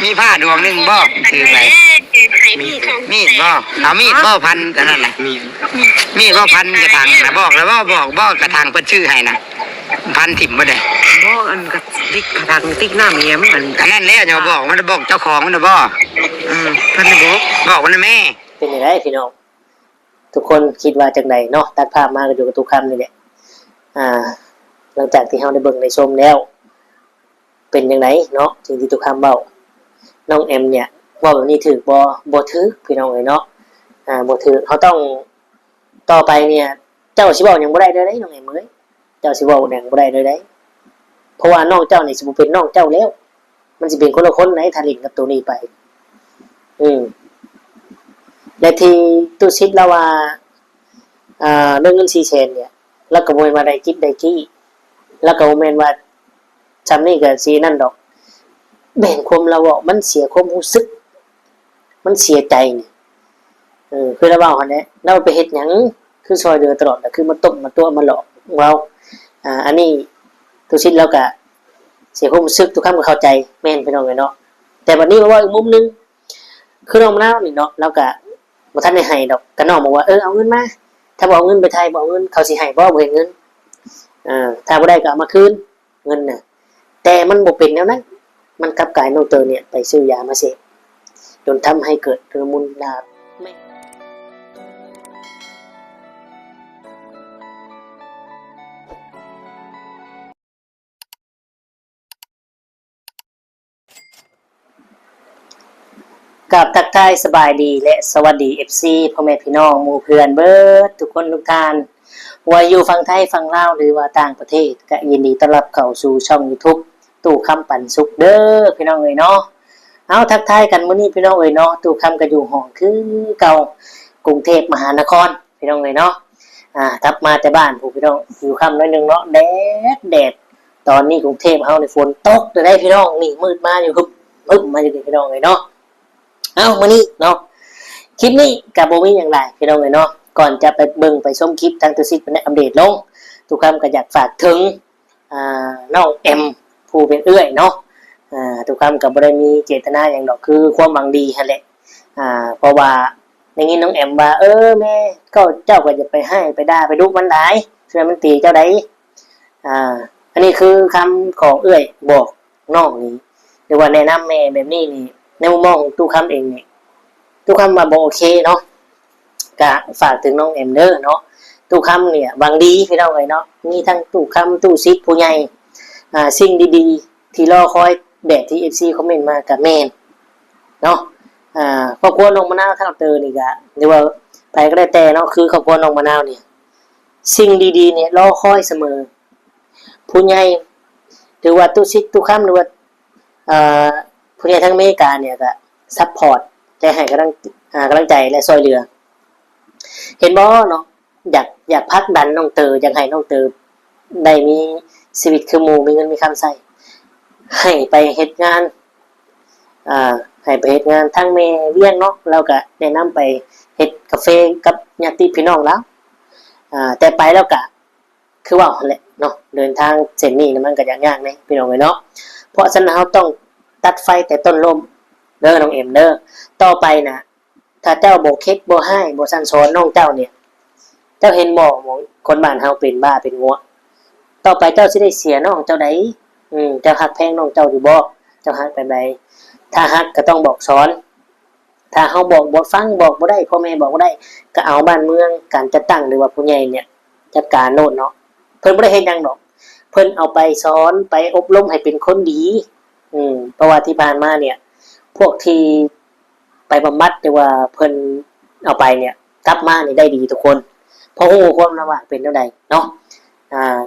มีผ้าดวงหนึ่งบ่ถือไปมีดบ่เอามีดบ่พันกันนั่นน่ะมีดบ่พันกระถางนะบอกแล้วบอกบ่กระถางเพิ่นชื่อให้นะพันถิ่มบ่ได้บ่อันกระติกกระถางติ๊กหน้าเมียมันอันนั้นแหละจะบอกมันบอกเจ้าของมันบ่พันบอกมันแม่เป็นยังไงพี่น้องทุกคนคิดว่าจังไดเนาะตัดภาพมาก็อยู่กับทุกคำนี่แหละหลังจากที่เฮาได้เบิ่งได้ชมแล้วเป็นยังไงเนาะสิ่งที่ทุกคำเว้าน้องแอมเนี่ยว่าแบบนี้ถือบ่ถือพี่น้องเอ้ยเนาะบ่ถือเขาต้องต่อไปเนี่ยเจ้าสิเว้าหยังบ่ได้เด้อเด้น้องแอมเอ้ยเจ้าสิเว้าหยังบ่ได้เด้อเด้เพราะว่าน้องเจ้านี่สิบ่เป็นน้องเจ้าแล้วมันสิเป็นคนละคนไหนถ้าเล่นกับตัวนี้ไปและที่ตู้ซิดแล้วว่าเรื่องเงิน400,000เนี่ยแล้วก็บ่แม่นว่าได้จิตได้จี้แล้วก็บ่แม่นว่าจำนี่ก็สินั่นดอกแบ่งความเราบอกมันเสียความรู้สึกมันเสียใจนี่คือเราเว้าหั่นแหละเราไปเฮ็ดหยังคือซอยเดือตลอดแต่คือมาต้มมาตัวมาหลอกเราอันนี้ตู้ซิดแล้วก็เสียความรู้สึกทุกคำก็เข้าใจแม่นพี่น้องเอ้ยเนาะแต่บัดนี้มาว่าอีกมุมนึงคือน้องมะนาวนี่เนาะแล้วก็บ่ทันได้ให้ดอกก็น้องบอกว่าเอาเงินมาถ้าบ่เอาเงินไปไทยบ่เอาเงินเขาสิให้บ่ให้เงินถ้าบ่ได้ก็เอามาคืนเงินน่ะแต่มันบ่เป็นแนวนั้นมันกลับกลายน้องเตอเนี่ยไปซื้อยามาเสพจนทำให้เกิดระมุนดาบไม่กับทักทายสบายดีและสวัสดี FC พ่อแม่พี่น้องหมู่เพื่อนเบิดทุกคนทุกท่านว่าอยู่ฝั่งไทยฝั่งลาวหรือว่าต่างประเทศก็ยินดีต้อนรับเข้าสู่ช่อง YouTube ตู่คำปันสุขเด้อพี่น้องเอ้ยเนาะเอาทักทายกันมื้อนี้พี่น้องเอ้ยเนาะตู่คำก็อยู่ห้องคือเก่ากรุงเทพมหานครพี่น้องเอ้ยเนาะทับมาแต่บ้านผู้พี่น้องอยู่ค่ำน้อยนึงเนาะแดดตอนนี้กรุงเทพเฮานี่ฝนตกได้พี่น้องนี่มืดมาอยู่ฮึบมาอยู่พี่น้องเอ้ยเนาะเอามื้อนี้เนาะคลิปนี้ก็บ่มีหยังหลายพี่น้องเอ้ยเนาะก่อนจะไปเบิ่งไปชมคลิปทางตัวซิดเป็นอัปเดตลงทุกคำก็อยากฝากถึงน้องแอมผู้เป็นเอื้อยเนาะทุกคำก็บ่ได้มีเจตนาอย่างดอกคือความหวังดีหั่นแหละเพราะว่าในนี้น้องแอมว่าแม่ก็เจ้าก็จะไปให้ไปด่าไปดุมันหลายเชื่อมันตีเจ้าใดอันนี้คือคำของเอื้อยบอกน้องนี่หรือว่าแนะนำแม่แบบนี้นี่ในมุมมองของตู้คำเองนี่ตู้คำมาบอกโอเคเนาะก็ฝากถึงน้องแอมเด้อเนาะตู้คำเนี่ยหวังดีพี่น้องเลยเนาะมีทั้งตู้คำตู้ซิดผู้ใหญ่สิ่งดีๆที่รอคอยแบบที่ FC คอมเมนต์มากับแม่นเนาะครอบครัวน้องมะนาวทั้งเตอนี่ก็หรือว่าไปก็ได้แต่เนาะคือครอบครัวน้องมะนาวเนี่ยสิ่งดีๆเนี่ยรอคอยเสมอผู้ใหญ่หรือว่าตู้ซิดตู้คำหรือว่าผู้ใหญ่ทั้งอเมริกาเนี่ยก็ซัพพอร์ตใจให้กำลังใจและช่วยเหลือเห็นบ่เนาะอยากพักดันน้องเตออยากให้น้องเตอได้มีชีวิตคือหมู่มีเงินมีคำใช้ให้ไปเฮ็ดงานให้ไปเฮ็ดงานทั้งแม่เวียงเนาะแล้วก็แนะนำไปเฮ็ดกาแฟกับญาติพี่น้องแล้วแต่ไปแล้วก็คือว่าแหละเนาะเดินทางเส้นนี้มันก็ยากๆแน่พี่น้องเอ้ยเนาะเพราะฉะนั้นเฮาต้องตัดไฟแต่ต้นลมเด้อน้องเอ็มเด้อต่อไปนะถ้าเจ้าบ่เค็ดบ่ให้บ่สั่นสอนน้องเจ้าเนี่ยเจ้าเห็นบ่คนบ้านเฮาเป็นบ้าเป็นงัวต่อไปเจ้าสิได้เสียน้องเจ้าใดเจ้าฮักแพงน้องเจ้าอยู่บ่เจ้าฮักแบบใดถ้าฮักก็ต้องบอกสอนถ้าเฮาบอกบ่ฟังบอกบ่ได้พ่อแม่บอกบ่ได้ก็เอาบ้านเมืองการจัดตั้งหรือว่าผู้ใหญ่เนี่ยจัดการโน่นเนาะเพิ่นบ่ได้เฮ็ดหยังดอกเพิ่นเอาไปสอนไปอบรมให้เป็นคนดีเพราะว่าที่ผ่านมาเนี่ยพวกที่ไปบำบัดหรือว่าเพิ่นเอาไปเนี่ยกลับมานี่ได้ดีทุกคนเพราะฮู้ความระว่าเป็นเท่าใดเนาะ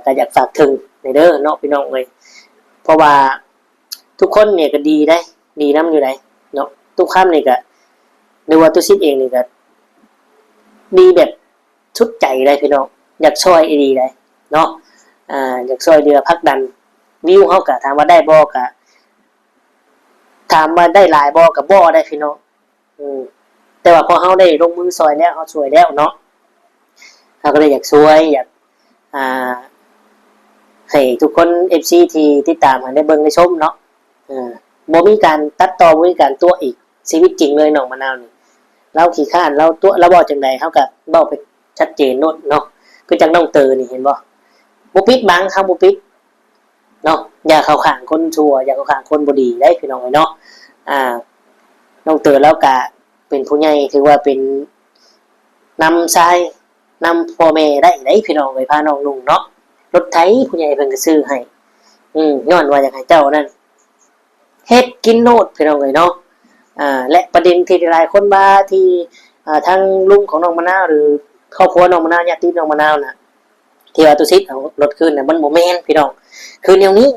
ก็อยากฝากถึงในเด้อเนาะพี่น้องเอ้ยเพราะว่าทุกคนเนี่ยก็ดีได้ดีนำอยู่ได้เนาะทุกคำนี่ก็หรือว่าตุซิดเองนี่ก็ดีแบบชุดใจได้พี่น้องอยากช่วยดีได้เนาะอยากช่วยเรือพักดันวิวเฮาก็ถามว่าได้บ่ก็ถามว่าได้หลายบ่ก็บ่ได้พี่น้องแต่ว่าพอเฮาได้ลงมือซอยแล้วเฮาช่วยแล้วเนาะเฮาก็เลยอยากช่วยอยากให้ทุกคน FC ที่ติดตามได้เบิ่งได้ชมเนาะ บ่มีการตัดต่อบ่มีการตัวอีกชีวิตจริงเลยน้องมะนาวนี่เราขี้ข้านเราตัวเราบอกจังใดเฮาก็เว้าไปชัดเจนโนดเนาะคือจังน้องเตอนี่เห็นบ่ปิดบังเฮาบ่ปิดเนาะอย่าเข้าข้างคนชั่วอย่าเข้าข้างคนบ่ดีได้พี่น้องเอ้ยเนาะน้องเตอแล้วก็เป็นผู้ใหญ่ถือว่าเป็นนำชายนำพ่อแม่ได้พี่น้องเอ้ยพาน้องนุ่งเนาะรถไถผู้ใหญ่เพิ่นก็ซื้อให้ย้อนว่าอยากให้เจ้านั่นเฮ็ดกินโนดพี่น้องเอ้ยเนาะและประเด็นที่หลายคนว่าที่ทางลุงของน้องมะนาวหรือครอบครัวน้องมะนาวญาติน้องมะนาวน่ะที่ว่าตุซิดเอารถคืนน่ะมันบ่แม่นพี่น้องคือแนวนี้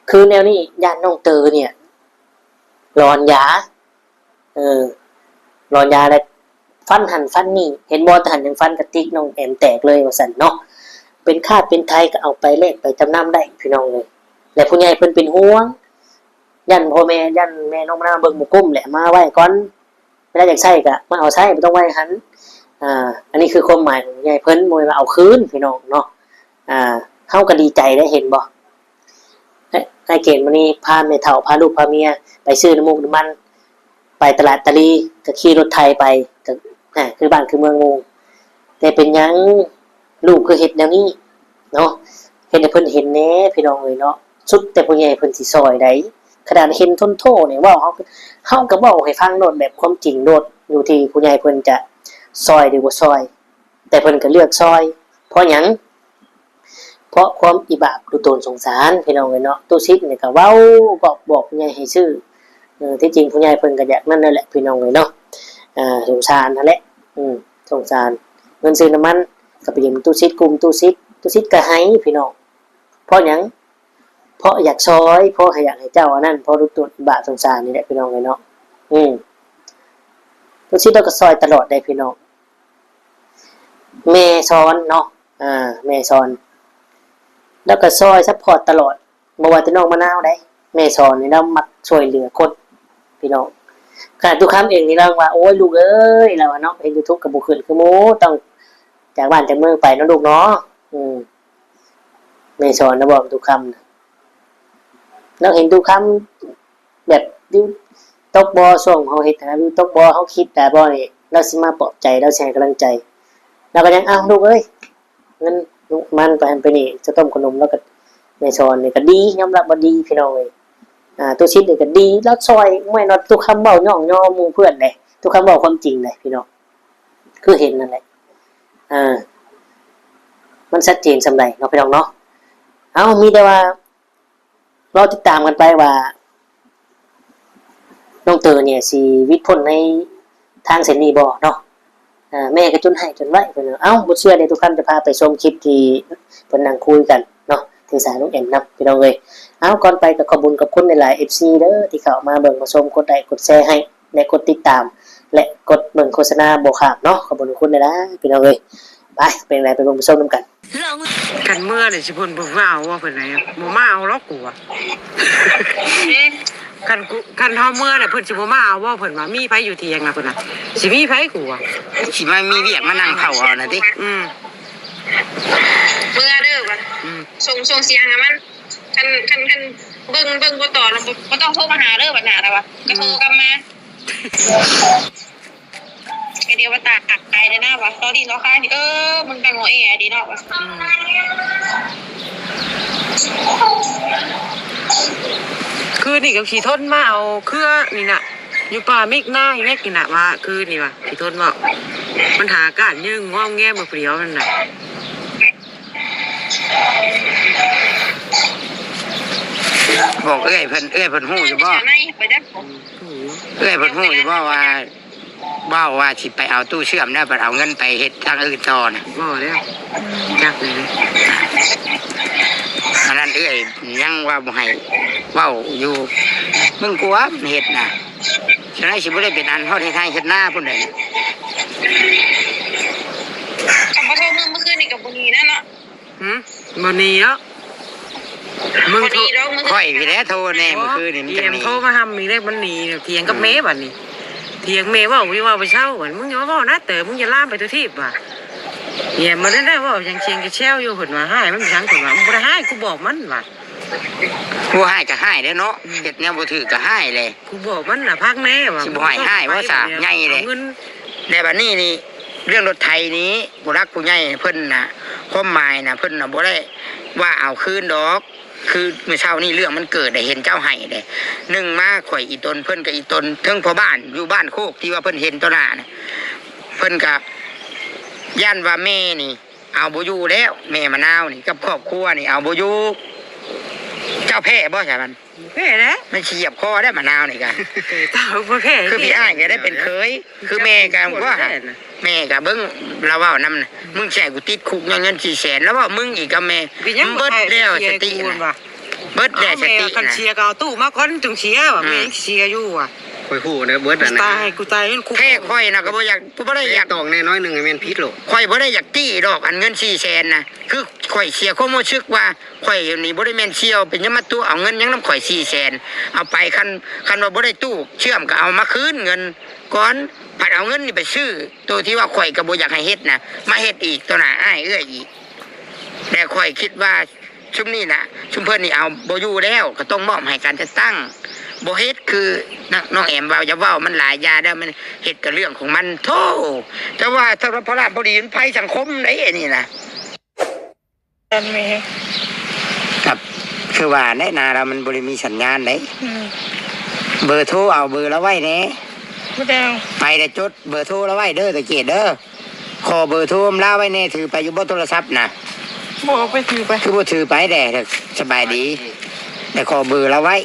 คือแนวนี้ญาติน้องเตอเนี่ยหลอนยาหลอนยาแล้วฟันหันฟันนี่เห็นบ่ทหารยังฟันกระติกน้องแอมแตกเลยว่าซั่นเนาะเป็นคาดเป็นไทยก็เอาไปแลกไปจำนำได้พี่น้องเลยและผู้ใหญ่เพิ่นเป็นห่วงยันพ่อแม่ยันแม่น้องมะนาวเบิ่งบ่กุ้มแหละมาไว้ก่อนเวลาอยากใช้ก็มาเอาใช้บ่ต้องไว้หันอันนี้คือความหมายของผู้ใหญ่เพิ่นบ่ว่าเอาคืนพี่น้องเนาะเฮาก็ดีใจได้เห็นบ่ไอ้เกณฑ์มื้อนี้พาแม่เฒ่าพาลูกพาเมียไปซื้อน้ำมูกน้ำมันไปตลาดตะลีก็ขี่รถไถไปก็คือบ้านคือเมืองงูแต่เป็นหยังลูกคือเฮ็ดแนวนี้เนาะเฮ็ดให้เพิ่นเห็นแน่พี่น้องเอ้ยเนาะสุดแต่ผู้ใหญ่เพิ่นสิซอยได้ขนาดเห็นทนโทเนี่ยเว้าเฮาก็เว้าให้ฟังโดดแบบความจริงโดดอยู่ที่ผู้ใหญ่เพิ่นจะซอยหรือบ่ซอยแต่เพิ่นก็เลือกซอยเพราะหยังเพราะความอิบาปดูตนสงสารพี่น้องเอ้ยเนาะตู้ซิดนี่ก็เว้าบอกผู้ใหญ่ให้ซื้อที่จริงผู้ใหญ่เพิ่นก็อยากนั่นนั่นแหละพี่น้องเอ้ยเนาะสงสารนั่นแหละสงสารเงินซื้อน้ำมันก็ไปยืมตู้ซิดกลุ่มตู้ซิดก็ให้พี่น้องเพราะหยังเพราะอยากซอยเพราะอยากให้เจ้าอันนั้นเพราะรู้ตัวบาปสงสารนี่แหละพี่น้องเลยเนาะตู้ซิดเราก็ซอยตลอดได้พี่น้องแม่สอนเนาะแม่สอนแล้วก็ซอยซัพพอร์ตตลอดบ่ว่าแต่น้องมะนาวได้แม่สอนนี่เรามักช่วยเหลือคนพี่น้องขนาดทุกคำเองนี่เราว่าโอ้ยลูกเอ้ยเราเนาะเห็น YouTube กับบ่ขึ้นคือหมูต้องจากบ้านจากเมืองไปเนาะลูกเนาะแม่สอนนะบอกทุกคำเราเห็นทุกคำแบบดิวตกบอส่งเขาเห็นนะดิวตกบอเขาคิดแต่บอนี่เราสิมาปลอบใจเราแชร์กำลังใจเราก็ยังลูกเอ้ยเงินมันไปนี่จะต้มขนมแล้วก็แม่สอนนี่ก็ดียอมรับว่าดีพี่น้องเลยตัวชิ้นนี่ก็ดีแล้วซอยไม่นอทุกคำเบาย่องย่อมูเพื่อนเลยทุกคำเบาความจริงเลยพี่น้องคือเห็นนั่นแหละมันชัดเจนสำไรเนาะพี่น้องเนาะมีแต่ว่าเราติดตามกันไปว่าน้องเตอเนี่ยสิวิทย์พ้นในทางเส้นนี้บ่เนาะแม่ก็จนให้จนไว้เพิ่นบ่เชื่อเด้ทุกท่านจะพาไปชมคลิปที่เพิ่นนั่งคุยกันเนาะถือสายน้องแอมนํพี่น้องเอ้ยก่อนไปก็ขอบคุณกับคนหลายๆ FC เด้อที่เข้ามาเบิ่งมาชมกดไลค์กดแชร์ให้และกดติดตามและกดเบิ่งโฆษณาบ่ขาดเนาะขอบคุณทุกคนเลยนะพี่น้องเอ้ยไปเป็นไรไปเบิ่งไปชมนำกันกันเมื่อนี่สิเพิ่นบ่มาเอาว่าเพิ่นไหนบ่มาเอาหรอกกูอ่ะกันเฮาเมื่อน่ะเพิ่นสิบ่มาเอาว่าเพิ่นว่ามีไผอยู่เถียงน่ะเพิ่นน่ะสิมีไผกูอ่ะสิมามีเวียกมานั่งเผาเอาน่ะติเมื่อเด้อว่ะส่งเสียงมันคันเบิ่งบ่ต่อแล้วบ่ต้องโทรมาหาเด้อบัดหน้าแล้วว่ะก็โทรกลับมาเดี๋ยวว่าตากไกลเลยนะวะตอนนี้เราค่ายนี่มันไปงอดีเนาะวะคือนี่กับขี่ทนมาเอาเครือนี่น่ะอยู่ป่ามิกหน้าอีเม็กนี่น่ะว่าคือนี่ว่ะขี่ทนว่ามันหาการยึงงอมแงบ่เปรี้ยวนั่นน่ะบอกเอ้ยเพิ่นฮู้อยู่บ่เอ้ยเพิ่นฮู้อยู่บ่ว่าสิไปเอาตู้เชื่อมได้บัดเอาเงินไปเฮ็ดทางอื่นต่อน่ะบ่แล้วจักเลยอันนั้นเอ้ยยังว่าบ่ให้เว้าอยู่มึงกลัวเฮ็ดน่ะฉะนั้นสิบ่ได้เป็นอันเฮาได้ทางเฮ็ดหน้าพุ่นได้บ่โทรเมื่อคืนนี่ก็บ่หนีนั่นเนาะบ่หนีเนาะมึงค่อยสิแล้วโทรแน่เมื่อคืนนี่มันจะหนีโทรมาหำอีได้มันหนีเถียงกับแม่บัดนี้เถียงแม่ว่าว่าไปเช่าเหมือนมึงอย่าว่านะแต่มึงอย่าล่ามไปทุกที่ว่ะอย่ามาได้ว่ายังเชียงจะแช่วอยู่เห็นว่าให้มันยังเห็นว่ามึงบ่ได้ให้กูบอกมันว่ะ ผู้ให้ก็ให้เด้อเนาะเฮ็ดแนวบ่ถือก็ให้เลย กูบอกมันน่ะพักแน่ว่า สิบ่ให้ว่าซะใหญ่เลย อาเงิน แต่บัดนี้นี่เรื่องรถไถนี้ผู้รักผู้ใหญ่เพิ่นน่ะความหมายน่ะเพิ่นน่ะบ่ได้ว่าเอาคืนดอก คือเมื่อเช้านี้เรื่องมันเกิดได้เห็นเจ้าให้ได้หนึ่งมาข่อยอีตนเพิ่นกับอีตนเทิงพ่อบ้านอยู่บ้านโคกที่ว่าเพิ่นเห็นตัวหน้าน่ะเพิ่นกับย่านว่าแม่นี่ เอาบ่อยู่แล้วแม่มะนาวนี่กับครอบครัวนี่เอาบ่อยู่เจ้าแพ้บ่ใช่มัน แพ้นะ มันเฉียบคอได้มะนาวนี่กะ ตาบ่แพ้ คือพี่อ้ายก็ได้เป็นเคยคือแม่ก็ว่าแม่ก็เบิ่งเราเว้านำน่ะมึงแช่กูติดคุกเงิน400,000แล้วว่ามึงอีกกับแม่มึงเบิดแล้วสติน่ะเบิดแล้วสติ คัน น่ะ เชียร์ก็เอาตู้มาก่อนจึงเชียร์ว่าแม่เชียร์อยู่ว่ะ ค่อยฮู้นะเบิดอันนั้น ตายกูตายคุก แค่ค่อยน่ะก็บ่อยากบ่ได้อยาก ตองแน่น้อยหนึงให้แม่นพิษโลก ข่อยบ่ได้อยากตี้ดอกอันเงิน400,000น่ะคือข่อยเสียความรู้สึกว่าข่อยนี่บ่ได้แม่นเชี่ยวเป็นยามมาตู้เอาเงินยังนำข่อย400,000เอาไปคันว่าบ่ได้ตู้เชื่อมก็เอามาคืนเงินก่อนผัดเอาเงินนี่ไปซื้อตัวที่ว่าข่อยก็บ่อยากให้เฮ็ดน่ะมาเฮ็ดอีกตัวหน้าอ้ายเอื้อยอีกแต่ข่อยคิดว่าชุมนี้น่ะชุมเพิ่นนี่เอาบ่อยู่แล้วก็ต้องมอบให้การจะตั้งบ่เฮ็ดคือน้องแอมว่าอย่าเว้ามันหลายอยาได้อมันเฮ็ดกับเรื่องของมันโธ่แต่ว่าถ้าพระราชบดีมันภัยสังคมได้นี่นะ กันแม่ ครับคือว่าในนาเรามันบ่ได้มีสัญญาณได้เบอร์โทรเอาเบอร์เราไว้แหน่ บ่ได้ ไปได้จดเบอร์โทรเราไว้เด้อตะเกียดเด้อขอเบอร์โทรมลาไว้แน่ถือไปอยู่บ่โทรศัพท์น่ะ บ่ไปถือไป คือบ่ถือไปแด่สบายดีแต่ขอเบอร์เราไว้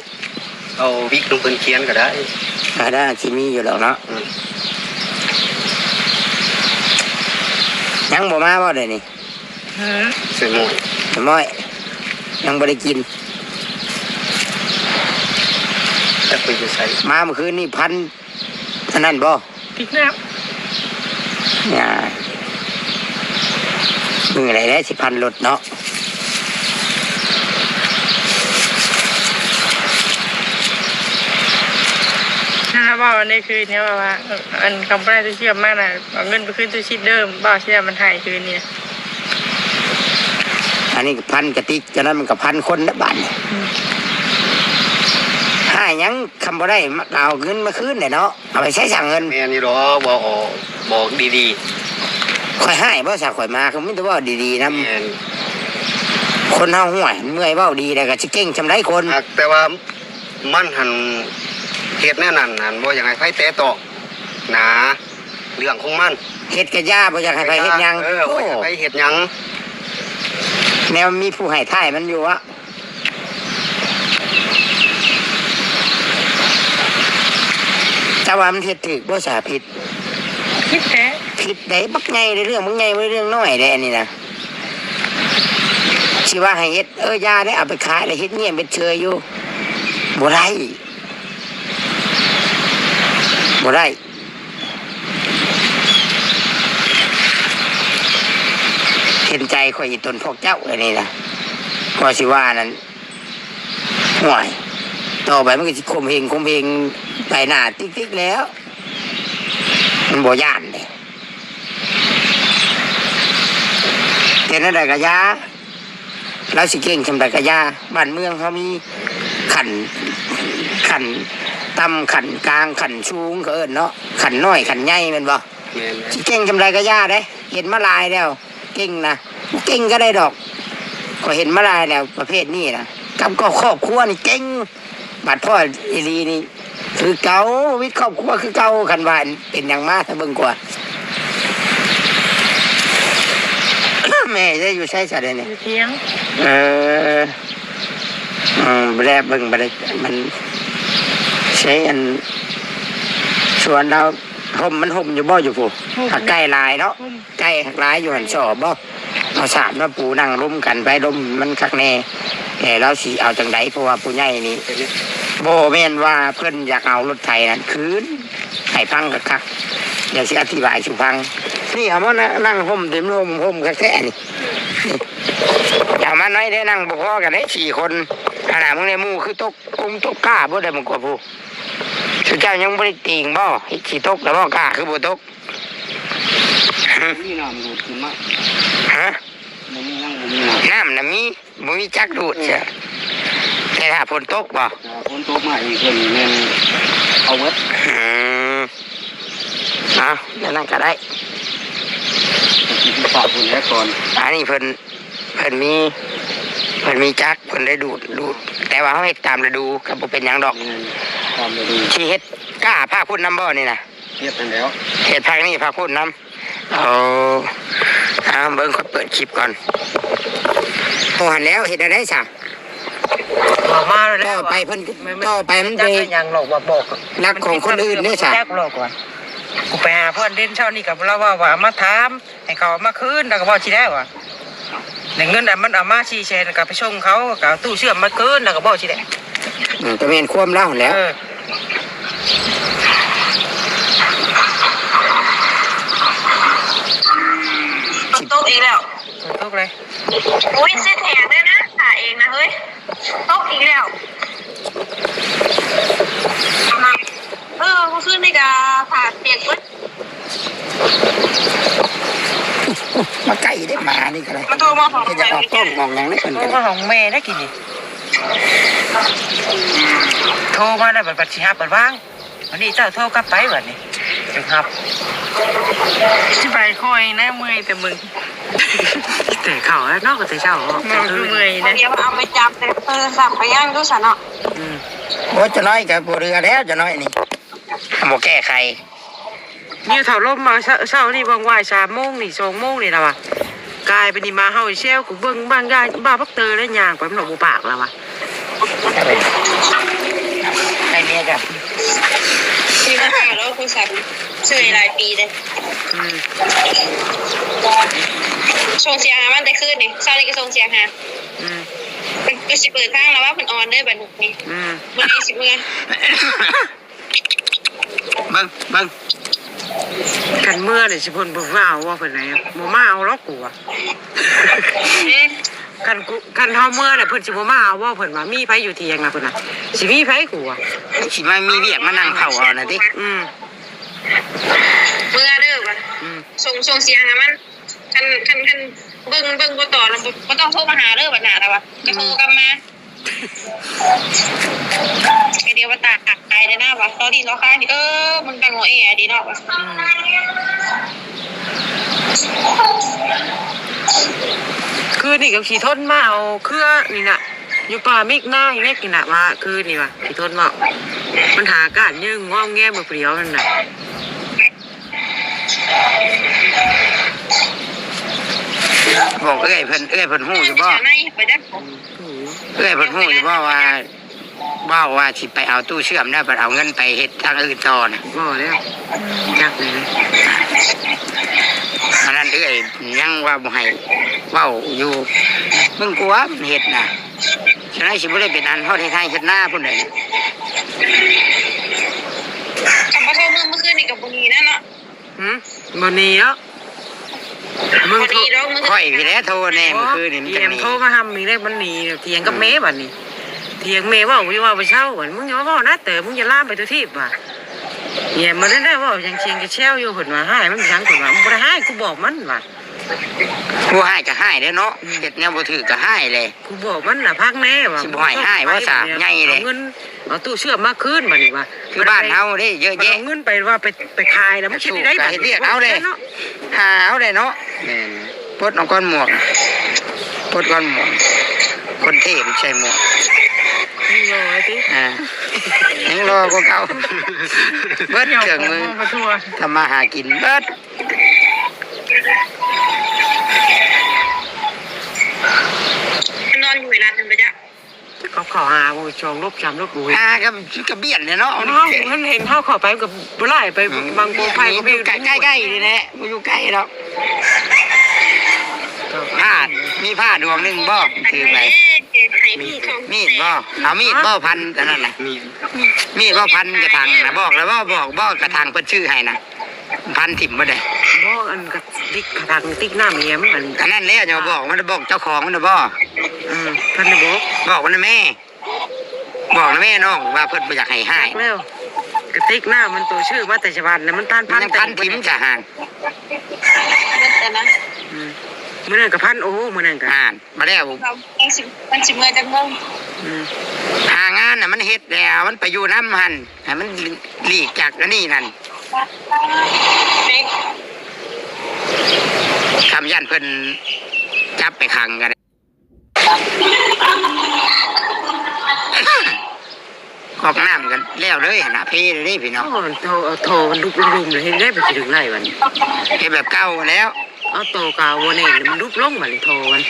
เอาวิกลงเพิ่นเขียนก็ได้ ได้สิมีอยู่แล้วเนาะยังบ่มาบ่ได้นี่ เสียหมด ม้อยยังบ่ได้กิน แต่ไปอยู่ใส่ มาเมื่อคืนนี่พันอันนั้นบ่ พริกน้ เนี่ยมืออะไรได้10,000รถเนาะ ำว่าวันนี้คือเนี่ยว่าอันคำแรกที่เชื่อมากน่ะเอาเงินไปขึ้นตู้ชิดเดิมบ่เชื่อมันหายคืนนี้ อันนี้พันกระติกจากนั้นมันก็พันคนนะบ้านนี่หายังคำบ่ได้มาเอาเงินมาคืนเนี่ยเนาะเอาไปใช้สั่งเงิน แม่นี่หรอบอกดี ข่อยให้บ่สักข่อยมาคือมันจะเว้าดีๆนะ ๆแม่น คนเฮาห่วยเมื่อยเว้าดีแล้วก็สิเก่งจำได้คน หากแต่ว่ามันหันเฮ็ดแน่นั่นหันบ่อยากให้ไผแตะต้องหนาเรื่องของมัน เฮ็ดกะยาบ่อยากให้ไปเฮ็ดหยัง บ่อยากไปเฮ็ดหยัง แนวมีผู้ให้ท่ายมันอยู่อะแต่ว่ามันเฮ็ดถูกบ่สาผิด คิดแท้ ผิดได้บักไงในเรื่องบักไงไว้เรื่องน้อยได้อันนี้นะสิว่าให้เฮ็ดยาได้เอาไปขายแล้วเฮ็ดเงียบเป็นเชยอยู่บ่ได้บ่ได้เห็นใจข่อยอีตนพวกเจ้าอันนี้นะก็สิว่านั้นห่วยต่อไปมันก็สิคมเหงไปหน้าติ๊กๆแล้วมันบ่ย่านเด้เป็นอะไรกะยาเราสิเก่งชำระกะยาบ้านเมืองเขามีขันต่ำขันกลางขันสูงเขาเอิ้นเนาะขันน้อยขันใหญ่แม่นบ่ แม่น สิเก่งชำระกะยาเด้เห็นมาลายแล้วเก่งนะเก่งก็ได้ดอกก็เห็นมาลายแล้วประเภทนี้นะกับก็ครอบครัวนี่เก่งบาดพ่ออีลีนี่คือเก่าวิทย์ครอบครัวคือเก่าคันว่าเป็นอย่างมากถ้าเบิ่งกว่า แม่จะอยู่ใช้สัตว์เลยเนี่ย อยู่เทียง บ่ได้เบิ่งบ่ได้มันใช้อันส่วนเราห่มมันห่มอยู่บ่อยู่ผู้ถ้าใกล้ลายเนาะใกล้หักลายอยู่หันสอบบ่เอาสามมาปูนั่งร่มกันไปร่มมันคักแน่แต่เราสิเอาจังไดเพราะว่าผู้ใหญ่นี่บ่แม่นว่าเพิ่นอยากเอารถไถนั่นคืนให้ฟังคักๆเดี๋ยวสิอธิบายสิฟังนี่เอามานั่งห่มเต็มห่มคักแท้นี่อย่ามาน้อยได้นั่งบ่พอกันได้4คนขนาดมึงในหมู่คือตกกุมตกกล้าบ่ได้มึงกว่าผู้สุเจ้ายังบ่ได้ติงบ่เฮ็ดสิตกแล้วบ่กล้าคือบ่ตก มีน้ำดูดขึ้นมา ฮะ บ่มียังบ่มีน้ำ น้ำน่ะมีบ่มีจักดูดจ้ะ แต่ถ้าฝนตกบ่ ฝนตกมาอีกคนแม่นเอาเบิด เอาอย่างนั้นก็ได้ ฝากคุณแล้ก่อน อันนี้เพิ่นมีจักเพิ่นได้ดูดแต่ว่าเขาเฮ็ดตามฤดูก็บ่เป็นหยังดอก ตามไปดู ที่เฮ็ดกล้าผ้าพุ่นน้ำบ่นี่นะ เทียบกันแล้ว เฮ็ดภาคนี้ผ้าพุ่นน้ำเบิ่งค่อยเปิดคลิปก่อนโอ้หันแล้วเฮ็ดได้ซะ บอกมาแล้ว ต่อไปเพิ่นต่อไปมัน จั ไป กยังหลอกบอก รักของคนอื่นนี่ซะ แรกหลอกว่ากูไปหาเพื่อนเด่นเช้านี่กับเราว่ามาถามให้เขามาคืนแล้วก็บอกชีได้ว่าในเงินมันเอามาชี้แชร์กับไปชงเขากับตู้เชื่อมมาคืนแล้วก็บอกชีได้ ก็แม่นความเล่าแล้ว โต๊ะเองแล้ว ตกเลย อุ้ยซื้อแถมด้วยนะหาเองนะเฮ้ยโต๊ะอีกแล้วเมื่อคืนนี่ก็ผ่าเปียกเว้ย มาไก่ได้หมานี่ก็ได้ มันโทรมาของ จะออกกล้องมองหยังได้เพิ่น โทร ก็ มา ได้ ของแม่ได้กินดิโทรมาได้บัดชีฮับบัดว่างวันนี้เจ้าโทรกลับไปบัดนี้ถึงครับที่ไปคอยนะเมื่อยแต่มึงแต่เข่าแล้วนอกจากเช้าคือเมื่อยนะ เดี๋ยวเอาไปจับแต่สั่งไปย่างดูสันเนาะ โอ้จะน้อยกับบัวเรือแล้วจะน้อยนี่บ่แก้ไข นี่เถาลมมาเช้านี่บางว่าย3 โมงนี่2 โมงนี่ละวะกลายเป็นนี่มาเฮาเชลกูเบิ่งบางย่างบ้าพักเตอแล้วย่างไปมันหนอกบูปากแล้ววะ ให้เมียกัน มีปัญหาแล้วคุณสันช่วยหลายปีเลยส่งเสียงหามันแต่คืนนี่เช้านี้ก็ส่งเสียงหาเป็นสิเปิดข้างแล้วว่าเป็นออนเด้อแบบนี้เมื่อไหร่สิเมื่อ เบิ่ง กันเมื่อเนี่ยสิเพิ่นบ่มาเอาว่าเพิ่นไหนบ่มาเอาหรอกกูอ่ะกันเฮาเมื่อเนี่ยเพิ่นสิบ่มาเอาว่าเพิ่นว่ามีไผอยู่เที่ยงน่ะเพิ่นน่ะสิมีไผกูอ่ะ สิมามีเวียกมานั่งเผาเอาน่ะติ เมื่อเด้อว่ะส่งเสียงหามันคันเบิ่งบ่ต่อแล้วบ่ต้องโทรมาหาเด้อบัดหน้าแล้วว่ะจะโทรกลับมาเดี๋ยวว่าตายได้หน้าวะตอนนี้เราค้างนี่มันกันหัวดีเนาะวะ คือนี่ก็ขี่ทนมาเอาเครือนี่น่ะอยู่ป่ามิกหน้าอีเม็กนี่น่ะว่าคือนี่ว่ะขี่ทนมามันหาการยึงงอมแงบ่เปรี้ยวนั่นน่ะ บอกเอ้ยเพิ่นฮู้อยู่บ่ ไปได้ เอ้ยเพิ่นฮู้อยู่บ่ว่าสิไปเอาตู้เชื่อมได้บัดเอาเงินไปเฮ็ดทางอื่นต่อน่ะ บ่แล้วจักเลย อันนั้นเอ้ยยังว่าบ่ให้เว้าอยู่มึงกลัวมันเฮ็ดน่ะฉะนั้นสิบ่ได้เป็นอันเฮาได้ทางเฮ็ดหน้าพุ่นได้ คำว่าโทรเมื่อคืนนี่กับบุญนั่นเนาะ บ่หนีเนาะมึง พอดีแล้วมึง ค่อยพี่แหล้วโทรแน่เมื่อคืนนี่มัน เถี จั ย ง ง นี้ โทรมาทำมีได้มันหนีเถียงกับแม่บัดนี้เถียงแม่ว่าอยู่ว่าไปเช่าบัดมึงอย่าว่านะแต่มึงอย่าล่ามไปตัวที่ว่ะเนี่ยมันได้ว่ายังเชียงจะแช่วอยู่เพิ่นว่าให้มันยังเพิ่นว่าบ่ได้ให้กูบอกมันว่ะ ผู้ให้ก็ให้เด้อเนาะเฮ็ดแนวบ่ถือก็ให้เลย กูบอกมันน่ะพักแน่ว่ะ สิบ่ให้ว่าซะใหญ่เลย เอาเงินเอาตู้เชื่อมมาคืนบัดนี้ว่ะ คือบ้านเฮาเด้เยอะแยะ เอาเงินไปว่าไปขายแล้วมันคิดได้บัด เฮ็ดเรียกเอาเลยหาเอาเลยเนาะ แม่น ปลดเอาก้อนหมวกปลดก้อนหมวกคนเทพใส่หมวก นี่รอติ ยังรอก็เก่าเบิดเครื่องมือทำมาหากินเบิด นอนอยู่เวลาจนไปจ้ะ เขาหาบ่ชองลบจำลบดู กับเบี้ยนเนี่ยเนาะ มันเห็นเขาเข้าไปกับบ่ไล่ไปบางโกไผก็ อยู่ใกล้ๆนี่แหละมันอยู่ใกล้แล้วผ้ามีผ้าดวงหนึงบ่ถือไปมีดบ่เอามีดบ่พันอันนั้นน่ะมีดบ่พันกระถางนะบอกแล้วบ่กระถางเพิ่นชื่อให้นะพันถิ่มบ่ได้ บ่อันกับติ๊กทางติ๊กน้ำเมียมอัน อันนั้นแล้วจะบอกมันบอกเจ้าของมันบ่ ท่านได้บอก มันนะแม่บอกนะแม่น้องว่าเพิ่นบ่อยากให้ แล้วกระติ๊กหน้ามันตัวชื่อว่าแต่ชาวบ้านน่ะมันต้านพัน มันพันถิ่มจะห่าง แต่นะ มื้อนั้นก็พันโอ้มื้อนั้นก็ มาแล้ว เรามันสิเมื่อจังงง หางานน่ะมันเฮ็ดแล้วมันไปอยู่น้ำหันให้มันหลีกจากอันนี้นั่น เด็ก คำยันเพิ่นจับไปขังกันขอกน้ำกันแล้วเลยหนาพี่เลยนี่พี่น้อง โทรมันลุกลุ่มๆเลยเห็นได้ไปถึงไรวัน เฮ็ดแบบเก่าแล้ว เอาโตกาววันนี้มันลุกลงมาเลยโทรมัน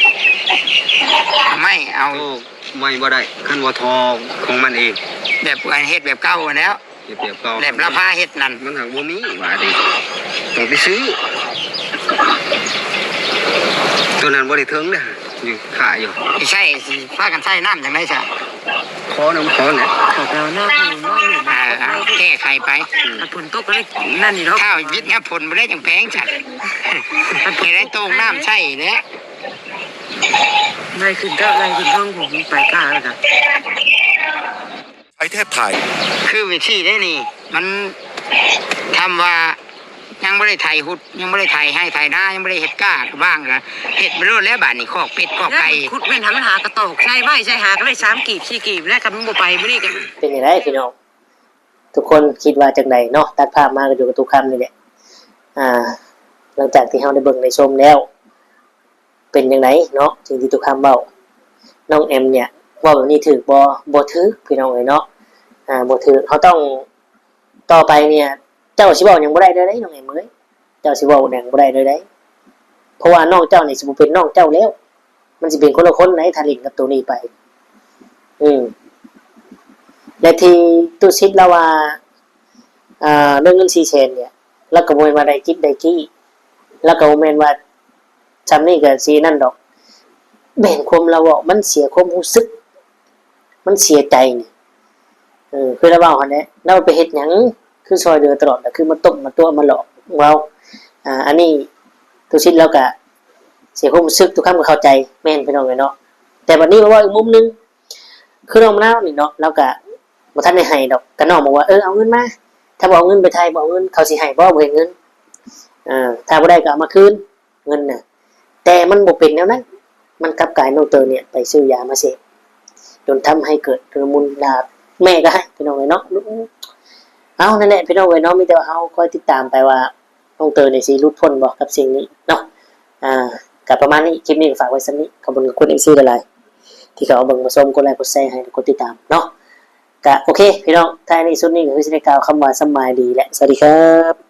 ไม่เอา โอ้ไม่บ่ได้คันว่าทองของมันเอง แบบเฮ็ดแบบเก่าแล้ว เปรียบเก่า แบบราคาเฮ็ดนั่น มันหักบ่มีว่าดิต้องไปซื้อตัวนั้นบ่ได้ถึงเด้ออยู่ขายอยู่ ไม่ใช่สิพากันใช้น้ำอย่างไรจ้ะ ขอน้ำขอเนี่ย ขอบเราหน้าหูน้อยหนึ่ง แก้ไขไป ฝนตกก็เลยนั่นนี่เนาะ ข้าววิทย์เนี่ยผลไม่ได้อย่างแพงจ้ะมันเปได้ตรงน้ำใช่เนี่ย ไล่ขึ้นก็ไล่ขึ้นห้องผมไปกล้าแล้วนะ ไอแทบไทย คือวิธีได้นี่ มันทำว่ายังไม่ได้ไถหุดยังไม่ได้ไถให้ไถหน้ายังไม่ได้เห็ดก้าบ้างนะเห็ดไปรุ่นแล้วบาทนี่คอกเป็ดคอกไก่ คุดเว้นทำมันหากระตอกใช่ไหมใช่หาก็เลย3 กีบ 4 กีบแล้วกันมันบ่ไปไม่ได้กัน เป็นยังไงพี่น้องทุกคนคิดว่าจังไดเนาะตัดภาพมาก็อยู่กับทุกคำนี่แหละหลังจากที่เราได้เบิ่งได้ชมแล้ว เป็นยังไงเนาะสิ่งที่ทุกคำเว้าน้องแอมเนี่ยว่าแบบนี้ถือบ่ถือพี่น้องเอ้ยเนาะบ่ถือเขาต้องต่อไปเนี่ยเจ้าสิเว้าหยังบ่ได้เลยน้องแอมเอ้ยเจ้าสิเว้าหยังบ่ได้เลยเพราะว่าน้องเจ้านี่สิบ่เป็นน้องเจ้าแล้ว มันสิเป็นคนละคนไหนทาลินกับตัวนี้ไปและที่ตุสิทธิ์ละว่าเรื่องเงิน400,000เนี่ยแล้วก็บ่แม่นว่าได้จิตได้กี้แล้วก็บ่แม่นว่าจำนี่ก็สินั่นดอกแม่นความเราเว้ามันเสียความรู้สึกมันเสียใจนี่คือเราเว้าหั่นแหละเราไปเฮ็ดหยังคือซอยเหลือตลอดน่ะคือมาต้มมาตัวมาหลอกเว้าอันนี้ตุสิทธิ์แล้วก็เสียความรู้สึกทุกคำก็เข้าใจแม่นพี่น้องเอ้ยเนาะแต่บัดนี้มาว่าอีกมุมนึงคือน้องมะนาวนี่เนาะแล้วก็บ่ทันได้ให้ดอกก็น้องบอกว่าเอาเงินมาถ้าบ่เอาเงินไปไทยบ่เอาเงินเขาสิให้บ่ให้เงินถ้าบ่ได้ก็เอามาคืนเงินน่ะแต่มันบ่เป็นแนวนั้นมันกลับกลายน้องเตอเนี่ยไปซื้อยามาเสพจนทำให้เกิดระมุนดาแม่ก็ให้พี่น้องเอ้ยเนาะเอานั่นแหละพี่น้องเอ้ยเนาะมีแต่ว่าเฮาคอยติดตามไปว่าน้องเตอเนี่ยสิหลุดพ้นบ่กับสิ่งนี้เนาะกับประมาณนี้คลิปนี้ก็ฝากไว้สักนิดขอบคุณคุณMCหลายๆที่เขาเอาเบิ่งมาชมกดไลค์กดแชร์ให้กดติดตามเนาะก็โอเคพี่น้องท้ายนี้สุดนี้ก็คือสิได้กล่าวคำว่าสำบายดีและสวัสดีครับ